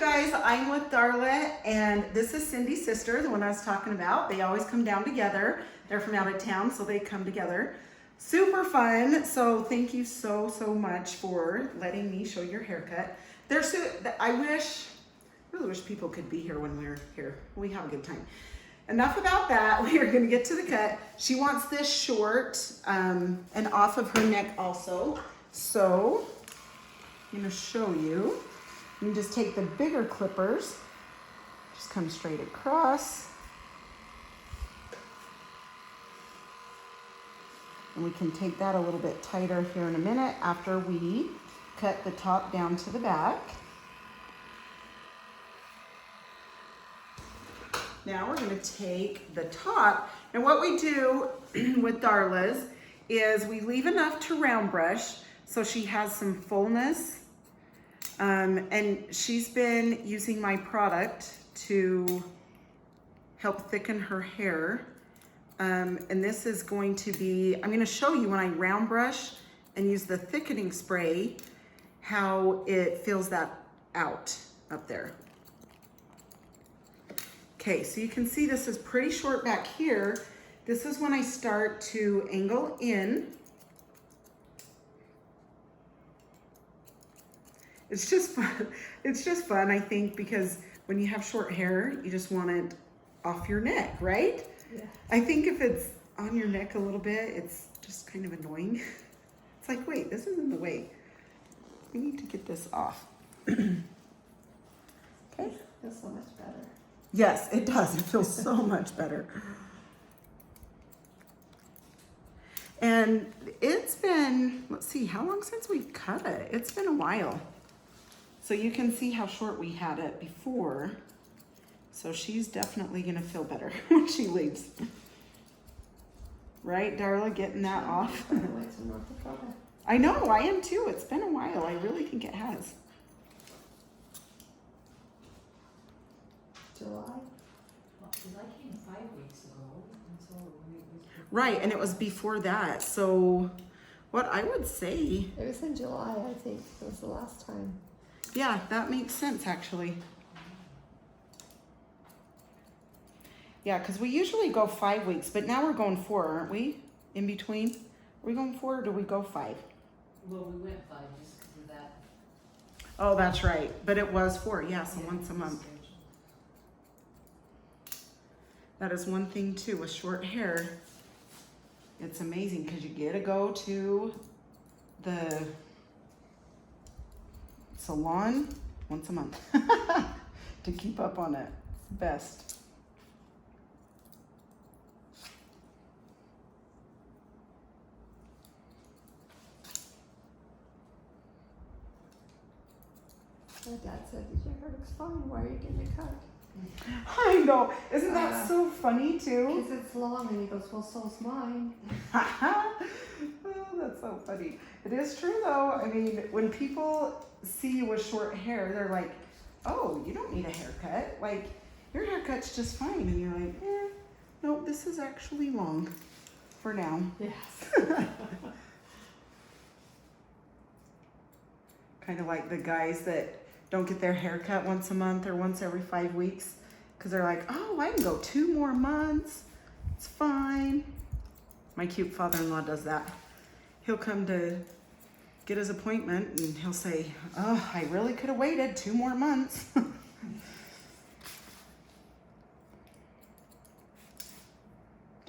guys, I'm with Darla, and this is Cindy's sister, the one I was talking about. They always come down together. They're from out of town, so they come together. Super fun. So thank you so much for letting me show your haircut. I really wish people could be here when we're here. We have a good time. Enough about that. We are gonna get to the cut. She wants this short and off of her neck also. So I'm gonna show you. You just take the bigger clippers, just come straight across. And we can take that a little bit tighter here in a minute after we cut the top down to the back. Now we're gonna take the top, and what we do with Darla's is we leave enough to round brush so she has some fullness. And she's been using my product to help thicken her hair. And this is going to be, I'm gonna show you when I round brush and use the thickening spray, how it fills that out up there. Okay, so you can see this is pretty short back here. This is when I start to angle in. It's just fun. It's just fun, I think, because when you have short hair, you just want it off your neck, right? Yeah. I think if it's on your neck a little bit, it's just kind of annoying. It's like, wait, this isn't the way. We need to get this off. Okay. It feels so much better. Yes, it does. It feels so much better. And it's been, let's see, how long since we've cut it? It's been a while. So you can see how short we had it before. So she's definitely gonna feel better when she leaves. Right, Darla, getting that off? I know, I am too. It's been a while. I really think it has. July? Well, because I came 5 weeks ago, and so Right, and it was before that. So what I would say, It was in July, I think. It was the last time. yeah, that makes sense actually. Yeah, because we usually go 5 weeks, but now we're going 4, aren't we? In between? Are we going 4 or do we go 5? well, we went 5 just because of that. Oh, that's right. But it was 4, yeah, so once a month. That is one thing too with short hair. It's amazing because you get to go to the salon once a month to keep up on it. It's the best. My dad said, your hair looks fine. Why are you getting it cut? I know. Isn't that so funny too? Because it's long, and he goes, well, so's mine. Oh, that's so funny. It is true though. I mean, when people see you with short hair, they're like, oh, you don't need a haircut. Like, your haircut's just fine. And you're like, no, this is actually long for now. Yes. Kind of like the guys that don't get their hair cut once a month or once every 5 weeks because they're like, oh, I can go 2 more months. It's fine. My cute father-in-law does that. He'll come to get his appointment and he'll say, oh, I really could have waited 2 more months.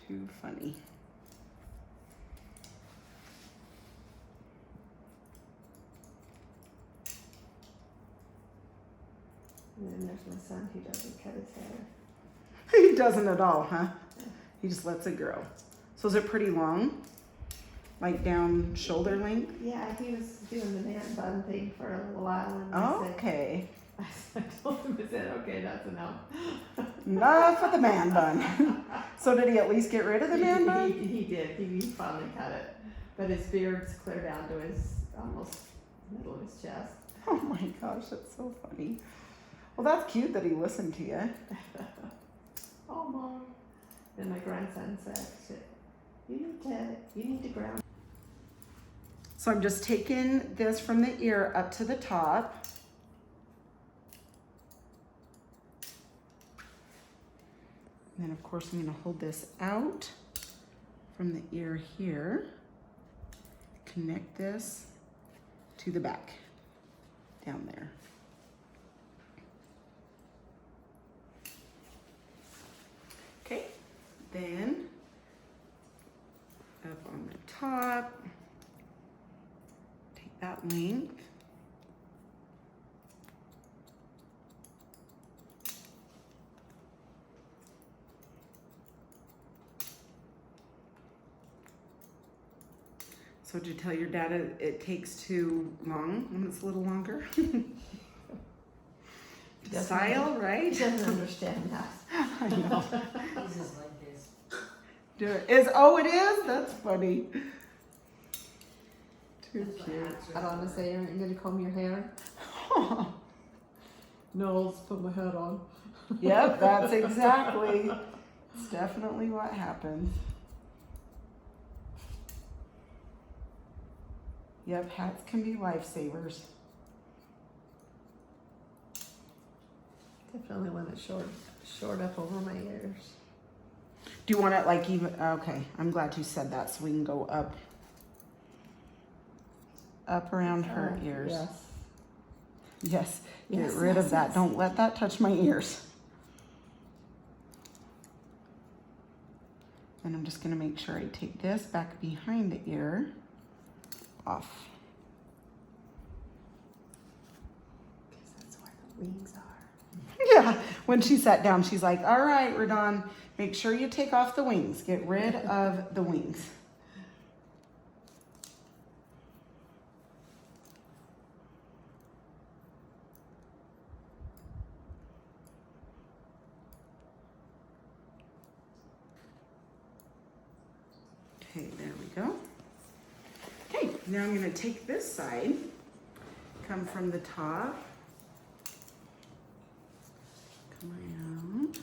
Too funny. And then there's my son who doesn't cut his hair. He doesn't at all, huh? He just lets it grow. So is it pretty long? Like down shoulder length? Yeah, he was doing the man bun thing for a little while. And Oh, okay. I told him, I said, okay, that's enough. Enough of the man bun. So did he at least get rid of the man bun? He did. He finally cut it. But his beard's clear down to his almost middle of his chest. Oh my gosh, that's so funny. Well, that's cute that he listened to you. Oh, Mom. Then my grandson said, you need to ground. So I'm just taking this from the ear up to the top. And then of course I'm gonna hold this out from the ear here. Connect this to the back down there. Okay, then up on the top, take that length. So did you tell your dad it takes too long when it's a little longer? Style, right? He doesn't understand that. I know. This is like this. Do it. Oh, it is? That's funny. Too That's what cute. hats are I don't want to for. say, aren't you going to comb your hair? No, let's put my hat on. Yep, that's exactly. It's definitely what happens. Yep, hats can be lifesavers. Definitely want it short up over my ears. Do you want it like even, okay, I'm glad you said that so we can go up around her ears. Yes. Yes, get Yes, rid yes, of that. yes. Don't let that touch my ears. And I'm just gonna make sure I take this back behind the ear off. Because that's where the wings are. Yeah, when she sat down, she's like, all right, RaDona, make sure you take off the wings. Get rid of the wings. Okay, there we go. Okay, now I'm gonna take this side, come from the top, come around.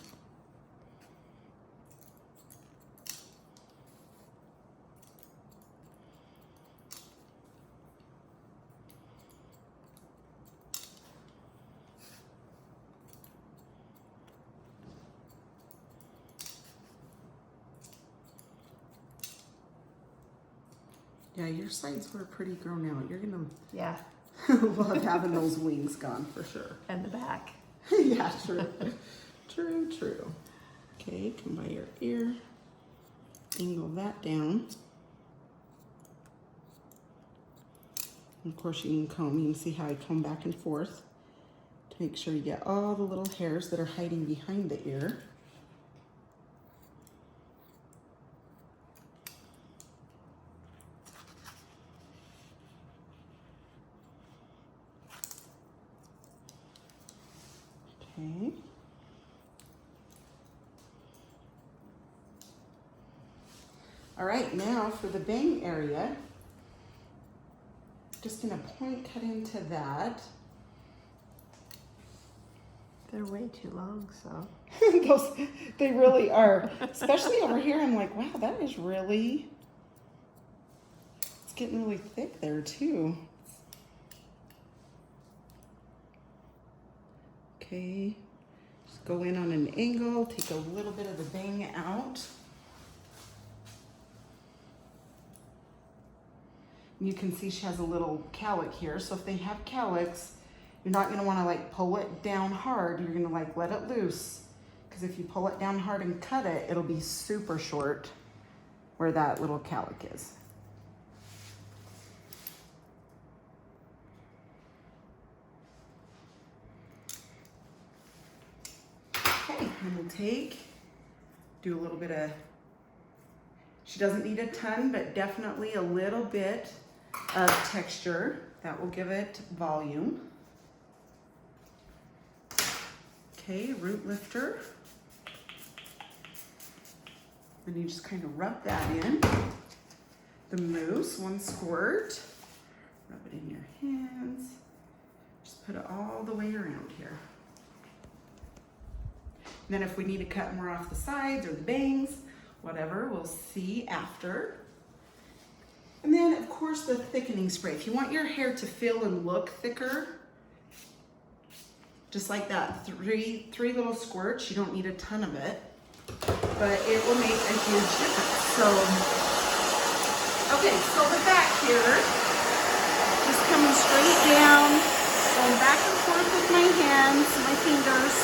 Yeah, your sides were pretty grown out. You're gonna Yeah, love having those wings gone for sure. and the back. Yeah, true. True, true. Okay, come by your ear, angle that down. And of course you can comb, you can see how I comb back and forth to make sure you get all the little hairs that are hiding behind the ear. Okay. All right, now for the bang area, just gonna point cut into that. They're way too long, so. Those, they really are. Especially over here, I'm like, wow, that is really, it's getting really thick there too. Okay, just go in on an angle, take a little bit of the bang out. You can see she has a little cowlick here, so if they have cowlicks, you're not gonna wanna like pull it down hard, you're gonna like let it loose. Because if you pull it down hard and cut it, it'll be super short where that little cowlick is. Okay, and we'll do a little bit of, she doesn't need a ton, but definitely a little bit of texture. That will give it volume. Okay, root lifter. And you just kind of rub that in. The mousse, 1 squirt. Rub it in your hands. Just put it all the way around here. And then if we need to cut more off the sides or the bangs, whatever, we'll see after. And then of course the thickening spray. If you want your hair to feel and look thicker, just like that, three little squirts, you don't need a ton of it. but it will make a huge difference. So, okay, so the back here, just coming straight down, going back and forth with my hands, my fingers.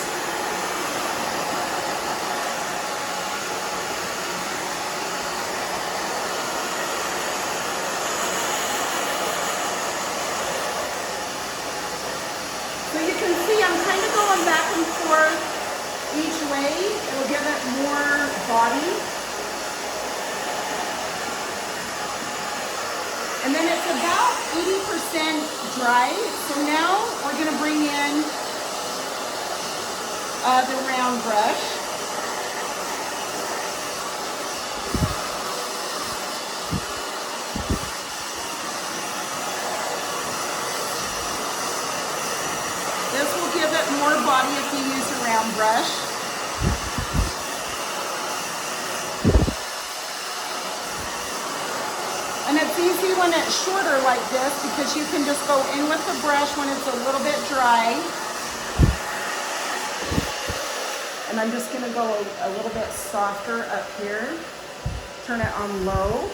So you can see I'm kind of going back and forth each way. It'll give it more body. And then it's about 80% dry. So now we're going to bring in the round brush. This will give it more body if you use a round brush. And it's easy when it's shorter like this because you can just go in with the brush when it's a little bit dry. And I'm just gonna go a little bit softer up here. Turn it on low.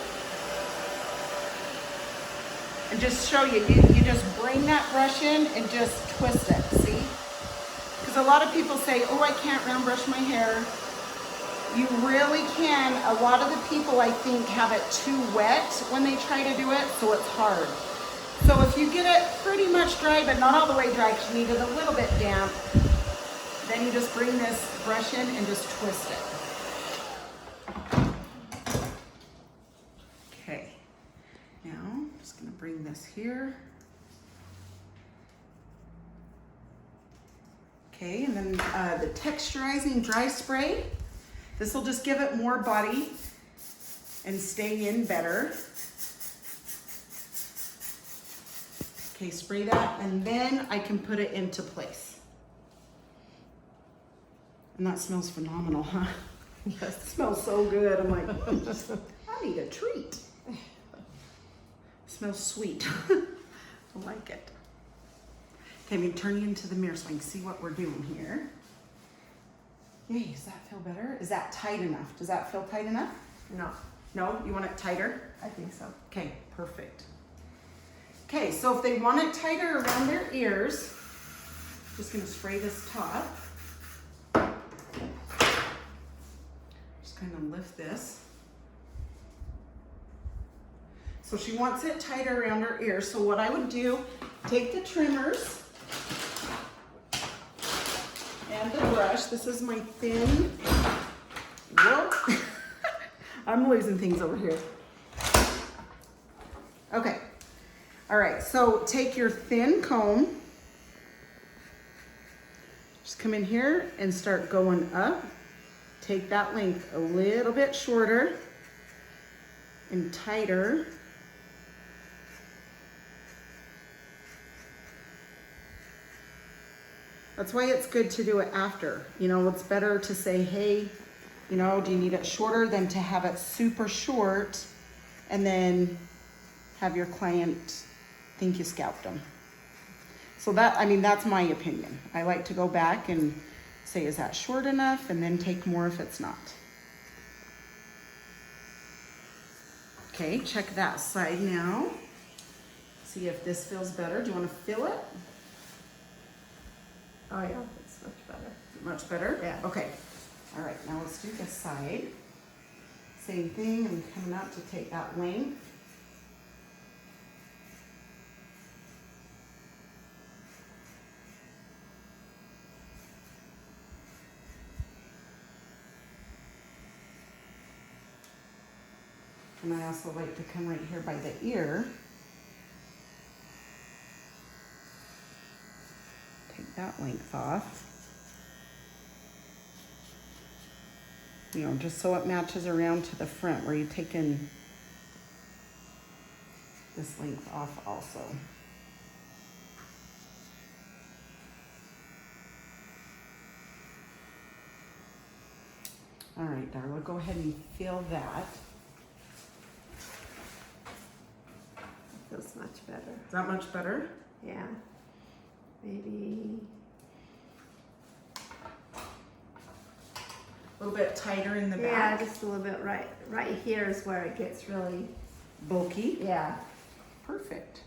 And just show you, you just bring that brush in and just twist it, see? Because a lot of people say, oh, I can't round brush my hair. You really can. A lot of the people, I think, have it too wet when they try to do it, so it's hard. So if you get it pretty much dry, but not all the way dry because you need it a little bit damp, then you just bring this brush in and just twist it. Okay. Now, I'm just going to bring this here. Okay, and then the texturizing dry spray. This will just give it more body and stay in better. Okay, spray that, and then I can put it into place. And that smells phenomenal, huh? Yes, it smells so good. I'm like, I need a treat. It smells sweet. I like it. Okay, I'm gonna turn you into the mirror so I can see what we're doing here. Yay, does that feel better? Is that tight enough? Does that feel tight enough? No, No? You want it tighter? I think so. Okay, perfect. Okay, so if they want it tighter around their ears, just gonna spray this top. Just kind of lift this. So she wants it tighter around her ears. So what I would do, take the trimmers and the brush. This is my thin, whoa. I'm losing things over here. Okay. All right, so take your thin comb, just come in here and start going up. Take that length a little bit shorter and tighter. That's why it's good to do it after. You know, it's better to say, hey, you know, do you need it shorter than to have it super short and then have your client think you scalped them. So that, I mean, that's my opinion. I like to go back and say, is that short enough? And then take more if it's not. Okay, check that side now. See if this feels better. Do you want to feel it? Oh yeah, it's much better. Much better? Yeah. Okay. All right, now let's do this side. Same thing, I'm coming out to take that length. And I also like to come right here by the ear. Take that length off. You know, just so it matches around to the front where you're taking this length off also. All right, Darla, go ahead and feel that. Feels much better. Is that much better? Yeah. Maybe. little bit tighter in the Yeah, back. just a little bit right here is where it gets really, Bulky. yeah. Perfect.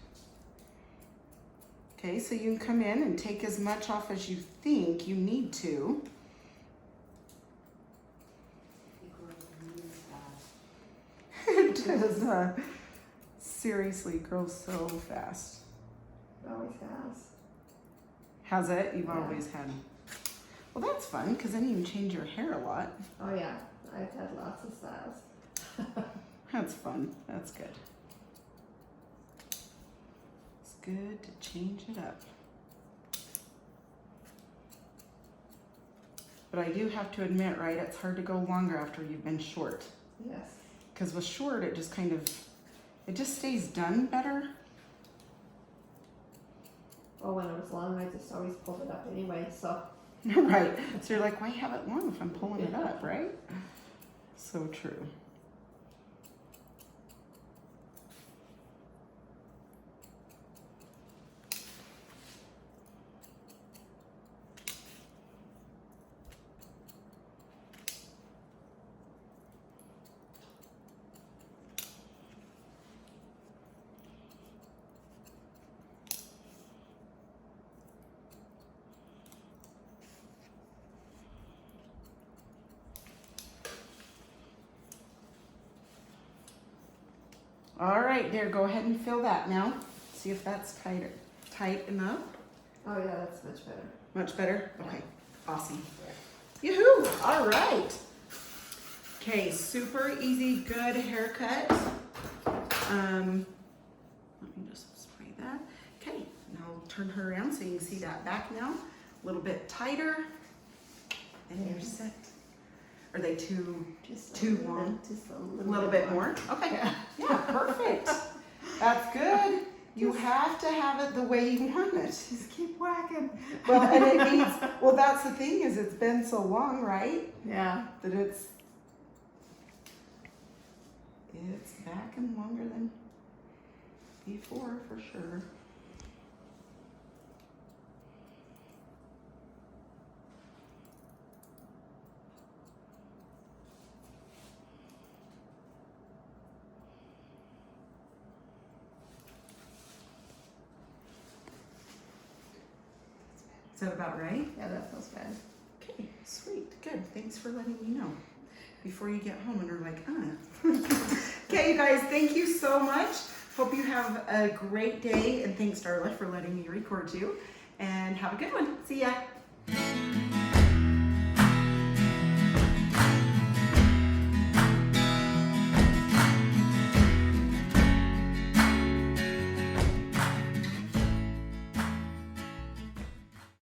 Okay, so you can come in and take as much off as you think you need to. It does. Seriously, grows so fast. It always has. Has it? You've Yeah. always had. Well, that's fun because then you can change your hair a lot. Oh yeah, I've had lots of styles. That's fun. That's good. It's good to change it up. But I do have to admit, right, it's hard to go longer after you've been short. Yes. Because with short, it just kind of, it just stays done better. Well, when it was long, I just always pulled it up anyway, so. Right. So you're like, why have it long if I'm pulling it up, right? So true. All right, there, go ahead and fill that now. See if that's tight enough. Oh yeah, that's much better. Much better? Okay, awesome. Yoo-hoo, all right. Okay, super easy, good haircut. Let me just spray that. Okay, now I'll turn her around so you can see that back now. A little bit tighter, and you're set. Are they too long? Just A little bit more? Okay. Yeah, perfect. That's good. You have to have it the way you want it. Just keep whacking. Well, and it needs, well, that's the thing is it's been so long, right? Yeah. That it's back and longer than before for sure. Is that about right? Yeah, that feels bad. Okay, sweet, good. Thanks for letting me know before you get home and are like, Okay, you guys, thank you so much. Hope you have a great day, and thanks, Darla, for letting me record you. And have a good one. See ya.